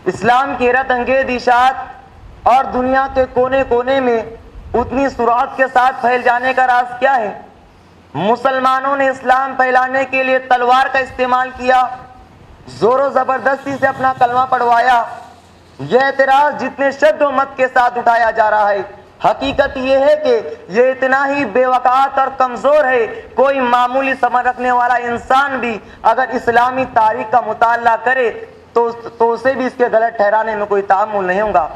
اسلام کی حیرت انگیز اشاعت اور دنیا کے کونے کونے میں اتنی سرعت کے ساتھ پھیل جانے کا راز کیا ہے؟ مسلمانوں نے اسلام پھیلانے کے لیے تلوار کا استعمال کیا، زور و زبردستی سے اپنا کلمہ پڑھوایا۔ یہ اعتراض جتنے شد و مت کے ساتھ اٹھایا جا رہا ہے، حقیقت یہ ہے کہ یہ اتنا ہی بے وقعت اور کمزور ہے، کوئی معمولی سمجھ رکھنے والا انسان بھی اگر اسلامی تاریخ کا مطالعہ کرے تو اسے بھی اس کے غلط ٹھہرانے میں کوئی تعامل نہیں ہوگا۔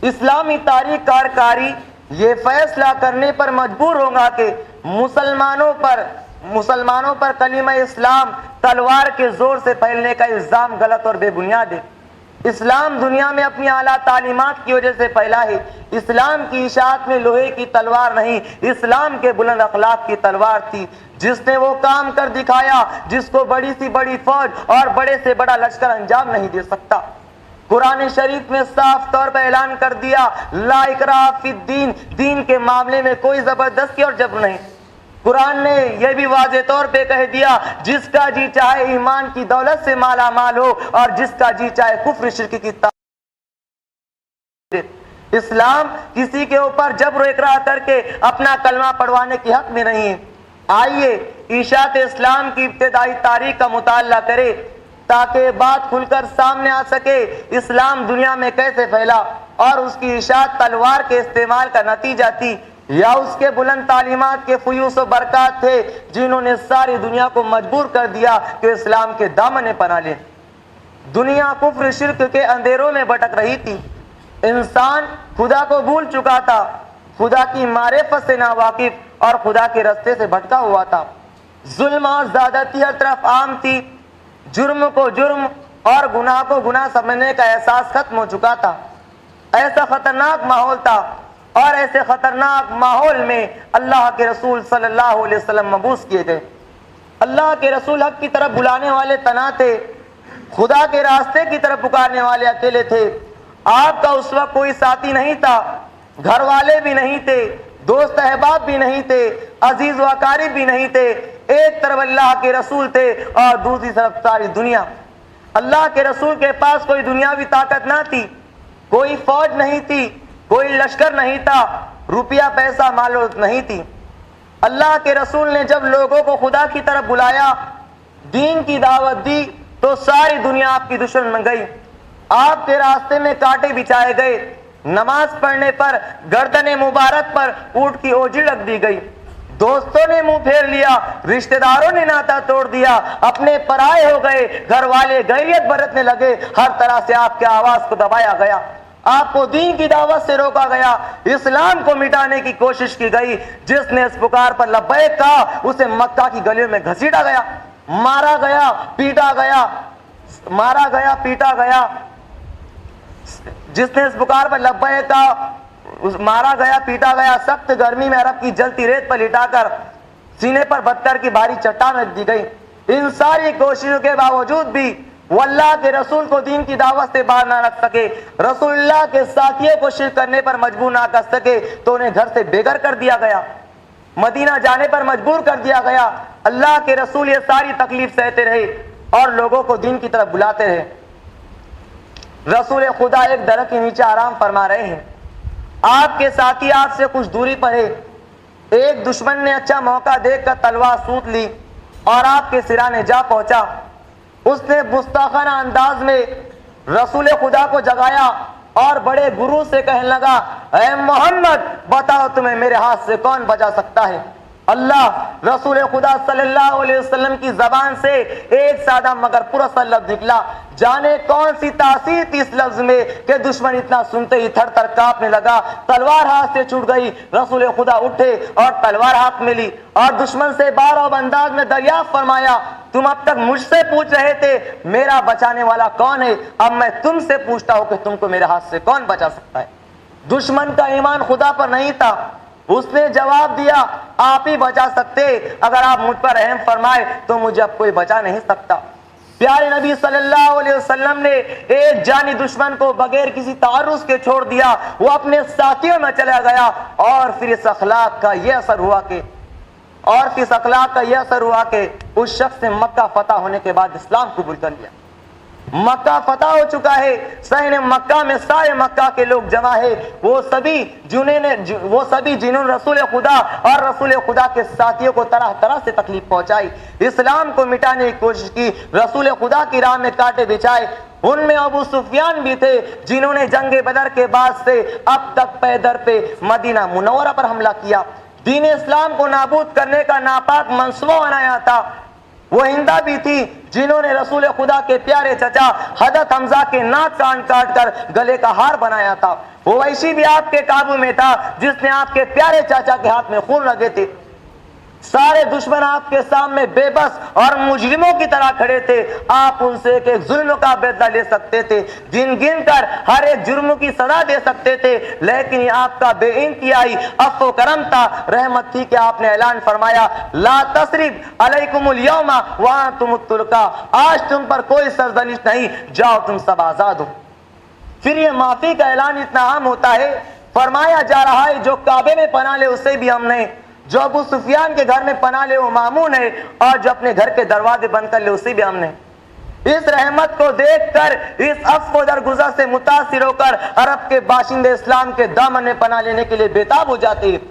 اسلامی تاریخ کاری یہ فیصلہ کرنے پر مجبور ہوگا کہ مسلمانوں پر کلمہ اسلام تلوار کے زور سے پھیلنے کا الزام غلط اور بے بنیاد ہے۔ اسلام دنیا میں اپنی اعلیٰ تعلیمات کی وجہ سے پھیلا ہے۔ اسلام کی اشاعت میں لوہے کی تلوار نہیں، اسلام کے بلند اخلاق کی تلوار تھی، جس نے وہ کام کر دکھایا جس کو بڑی سی بڑی فوج اور بڑے سے بڑا لشکر انجام نہیں دے سکتا۔ قرآن شریف میں صاف طور پر اعلان کر دیا، لا اکراہ فی الدین، دین کے معاملے میں کوئی زبردستی اور جبر نہیں۔ قرآن نے یہ بھی واضح طور پہ کہہ دیا، جس کا جی چاہے ایمان کی دولت سے مالا مال ہو اور جس کا جی چاہے کفر شرک کی اسلام کسی کے اوپر جبر و اکراہ کر کے اپنا کلمہ پڑھوانے کی حق میں نہیں ہے۔ آئیے اشاعت اسلام کی ابتدائی تاریخ کا مطالعہ کرے تاکہ بات کھل کر سامنے آ سکے اسلام دنیا میں کیسے پھیلا اور اس کی اشاعت تلوار کے استعمال کا نتیجہ تھی یا اس کے بلند تعلیمات کے فیوز و برکات تھے جنہوں نے ساری دنیا کو مجبور کر دیا کہ اسلام کے دامن پناہ لے۔ دنیا کفر شرک کے اندھیروں میں بھٹک رہی تھی، انسان خدا کو بھول چکا تھا، خدا کی معرفت سے ناواقف اور خدا کے رستے سے بھٹکا ہوا تھا۔ ظلم اور زیادتی ہر طرف عام تھی، جرم کو جرم اور گناہ کو گناہ سمجھنے کا احساس ختم ہو چکا تھا۔ ایسا خطرناک ماحول تھا اور ایسے خطرناک ماحول میں اللہ کے رسول صلی اللہ علیہ وسلم مبعوث کیے گئے۔ اللہ کے رسول حق کی طرف بلانے والے تنہا تھے، خدا کے راستے کی طرف پکارنے والے اکیلے تھے۔ آپ کا اس وقت کوئی ساتھی نہیں تھا، گھر والے بھی نہیں تھے، دوست احباب بھی نہیں تھے، عزیز و اقارب بھی نہیں تھے۔ ایک طرف اللہ کے رسول تھے اور دوسری طرف ساری دنیا۔ اللہ کے رسول کے پاس کوئی دنیاوی طاقت نہ تھی، کوئی فوج نہیں تھی، کوئی لشکر نہیں تھا، روپیہ پیسہ مال و دولت نہیں تھی۔ اللہ کے رسول نے جب لوگوں کو خدا کی طرف بلایا، دین کی دعوت دی تو ساری دنیا آپ کی دشمن بن گئی۔ آپ کے راستے میں کانٹے بچھائے گئے، نماز پڑھنے پر گردن مبارک پر اونٹ کی اوجڑ رکھ دی گئی، دوستوں نے منہ پھیر لیا، رشتہ داروں نے ناتا توڑ دیا، اپنے پرائے ہو گئے، گھر والے غیرت برتنے لگے، ہر طرح سے آپ کی آواز کو دبایا گیا، آپ کو دین کی دعوت سے روکا گیا، اسلام کو مٹانے کی کوشش کی گئی۔ جس نے اس پکار پر لبیک کہا اسے مکہ کی گلیوں میں گھسیٹا گیا، مارا گیا، پیٹا گیا، مارا گیا، پیٹا گیا۔ جس نے اس پکار پر لبیک کہا مارا گیا، پیٹا گیا، سخت گرمی میں عرب کی جلتی ریت پر لٹا کر سینے پر پتھر کی بھاری چٹان رکھ دی گئی۔ ان ساری کوششوں کے باوجود بھی وہ اللہ کے رسول کو دین کی دعوت سے باہر نہ رکھ سکے، رسول اللہ کے ساتھیوں کو شرک کرنے پر مجبور نہ کر سکے تو انہیں گھر سے بے گھر کر دیا گیا، مدینہ جانے پر مجبور کر دیا گیا۔ اللہ کے رسول یہ ساری تکلیف سہتے رہے اور لوگوں کو دین کی طرف بلاتے رہے۔ رسول خدا ایک درخت کے نیچے آرام فرما رہے ہیں، آپ کے ساتھی آپ سے کچھ دوری پر ہے۔ ایک دشمن نے اچھا موقع دیکھ کر تلوار سونت لی اور آپ کے سرانے جا پہنچا۔ اس نے گستاخانہ انداز میں رسول خدا کو جگایا اور بڑے گرو سے کہنے لگا، اے محمد بتاؤ تمہیں میرے ہاتھ سے کون بچا سکتا ہے؟ اللہ رسول خدا صلی اللہ علیہ وسلم کی زبان سے ایک سادہ مگر پراثر لفظ نکلا، جانے کون سی تاثیر تھی اس لفظ میں کہ دشمن اتنا سنتے ہی تھر تھر کانپنے لگا، تلوار ہاتھ سے چھوٹ گئی، رسول خدا اٹھے اور تلوار ہاتھ میں لی اور دشمن سے بارعب انداز میں دریافت فرمایا، تم اب تک مجھ سے پوچھ رہے تھے میرا بچانے والا کون ہے، اب میں تم سے پوچھتا ہوں کہ تم کو میرے ہاتھ سے کون بچا سکتا ہے؟ دشمن کا ایمان خدا پر نہیں تھا، اس نے جواب دیا، آپ ہی بچا سکتے، اگر آپ مجھ پر رحم فرمائے تو مجھے اب کوئی بچا نہیں سکتا۔ پیارے نبی صلی اللہ علیہ وسلم نے ایک جانی دشمن کو بغیر کسی تعرض کے چھوڑ دیا، وہ اپنے ساتھیوں میں چلا گیا اور پھر اس اخلاق کا یہ اثر ہوا کہ اس شخص نے مکہ فتح ہونے کے بعد اسلام قبول کر لیا۔ مکہ فتح ہو چکا ہے، صحن مکہ میں سارے مکہ کے لوگ جمع ہے، وہ سبھی جنہوں نے رسول خدا اور رسول خدا کے ساتھیوں کو طرح طرح سے تکلیف پہنچائی، اسلام کو مٹانے کی کوشش کی، رسول خدا کی راہ میں کانٹے بچھائے۔ ان میں ابو سفیان بھی تھے جنہوں نے جنگ بدر کے بعد سے اب تک پے در پہ مدینہ منورہ پر حملہ کیا، دین اسلام کو نابود کرنے کا ناپاک منصوبہ بنایا تھا۔ وہ ہندہ بھی تھی جنہوں نے رسول خدا کے پیارے چچا حضرت حمزہ کے ناک کان کاٹ کر گلے کا ہار بنایا تھا۔ وہ وحشی بھی آپ کے قابو میں تھا جس نے آپ کے پیارے چاچا کے ہاتھ میں خون لگے تھے۔ سارے دشمن آپ کے سامنے بے بس اور مجرموں کی طرح کھڑے تھے، آپ ان سے ایک ظلم کا بدلہ لے سکتے تھے، گن گن کر ہر ایک جرم کی سزا دے سکتے تھے، لیکن یہ آپ کا بے انتہائی عفو و کرم تھا، رحمت تھی کہ آپ نے اعلان فرمایا لا تثرب علیکم اليوم وانتم الطلقاء، آج تم پر کوئی سرزنش نہیں، جاؤ تم سب آزاد ہو۔ پھر یہ معافی کا اعلان اتنا عام ہوتا ہے، فرمایا جا رہا ہے جو کعبے میں پناہ لے اسے بھی ہم نے، جو ابو سفیان کے گھر میں پناہ لے وہ مامون ہے، اور جو اپنے گھر کے دروازے بند کر لے اسے بھی ہم نے۔ اس رحمت کو دیکھ کر، اس عفو درگزر سے متاثر ہو کر عرب کے باشندے اسلام کے دامن میں پناہ لینے کے لیے بےتاب ہو جاتے ہیں۔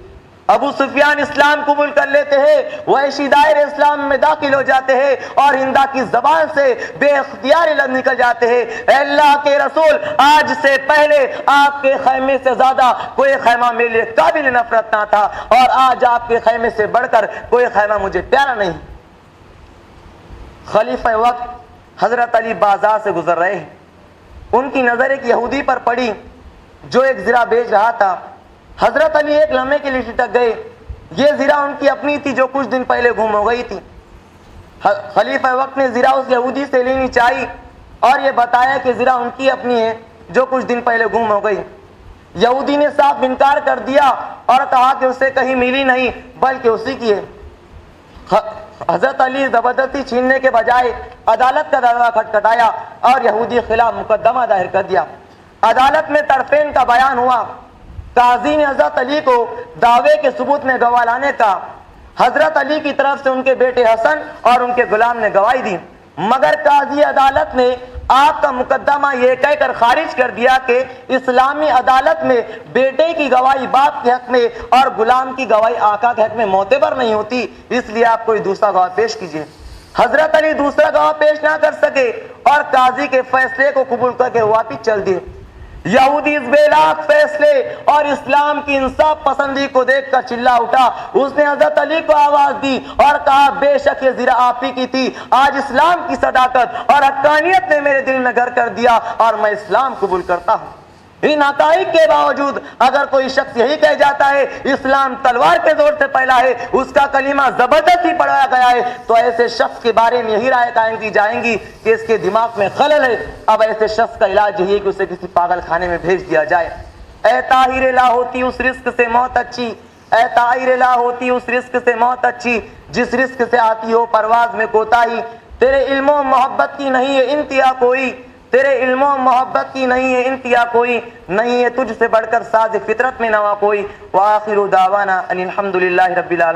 ابو سفیان اسلام قبول کر لیتے ہیں، وحشی دائر اسلام میں داخل ہو جاتے ہیں اور ہندا کی زبان سے بے اختیار لفظ نکل جاتے ہیں، اے اللہ کے رسول، آج سے پہلے آپ کے خیمے سے زیادہ کوئی خیمہ میرے لیے قابل نفرت نہ تھا، اور آج آپ کے خیمے سے بڑھ کر کوئی خیمہ مجھے پیارا نہیں۔ خلیفہ وقت حضرت علی بازار سے گزر رہے ہیں، ان کی نظر ایک یہودی پر پڑی جو ایک زرہ بیچ رہا تھا۔ حضرت علی ایک لمحے کے لیے ٹھٹک گئے، یہ زرہ ان کی اپنی تھی جو کچھ دن پہلے گم ہو گئی تھی۔ خلیفہ وقت نے زرہ اس یہودی سے لینی چاہی اور یہ بتایا کہ زرہ ان کی اپنی ہے جو کچھ دن پہلے گم ہو گئی۔ یہودی نے صاف انکار کر دیا اور کہا کہ اسے کہیں ملی نہیں بلکہ اسی کی ہے۔ حضرت علی زبردستی چھیننے کے بجائے عدالت کا دروازہ کھٹکھٹایا اور یہودی خلاف مقدمہ دائر کر دیا۔ عدالت میں طرفین کا بیان ہوا، قاضی نے حضرت علی کو دعوے کے ثبوت میں گواہ لانے کا، حضرت علی کی طرف سے ان کے بیٹے حسن اور ان کے غلام نے گواہی دی، مگر قاضی عدالت نے آپ کا مقدمہ یہ کہہ کر خارج کر دیا کہ اسلامی عدالت میں بیٹے کی گواہی باپ کے حق میں اور غلام کی گواہی آقا کے حق میں معتبر نہیں ہوتی، اس لیے آپ کوئی دوسرا گواہ پیش کیجیے۔ حضرت علی دوسرا گواہ پیش نہ کر سکے اور قاضی کے فیصلے کو قبول کر کے واپس چل دیے۔ یہودی اس بے لاک فیصلے اور اسلام کی انصاف پسندی کو دیکھ کر چلا اٹھا، اس نے حضرت علی کو آواز دی اور کہا بے شک یہ زرہ آپ ہی کی تھی، آج اسلام کی صداقت اور حقانیت نے میرے دل میں گھر کر دیا اور میں اسلام قبول کرتا ہوں۔ ان حقائق کے باوجود اگر کوئی شخص یہی کہہ جاتا ہے اسلام تلوار کے زور سے پھیلا ہے، اس کا کلمہ زبردستی پڑھایا گیا ہے، تو ایسے شخص کے بارے میں یہی رائے قائم کی جائیں گی کہ اس کے دماغ میں خلل ہے۔ اب ایسے شخص کا علاج یہی ہے کہ اسے کسی پاگل خانے میں بھیج دیا جائے۔ اے طاہر لا ہوتی اس رزق سے موت اچھی، اے طاہر لا ہوتی اس رزق سے موت اچھی جس رزق سے آتی ہو پرواز میں کوتاہی، تیرے علم و محبت کی نہیں ہے انتہا کوئی، تیرے علم و محبت کی نہیں ہے انتہا کوئی، نہیں ہے تجھ سے بڑھ کر ساز فطرت میں نوا کوئی۔ وآخر دعوانا ان الحمد للہ رب العالمین۔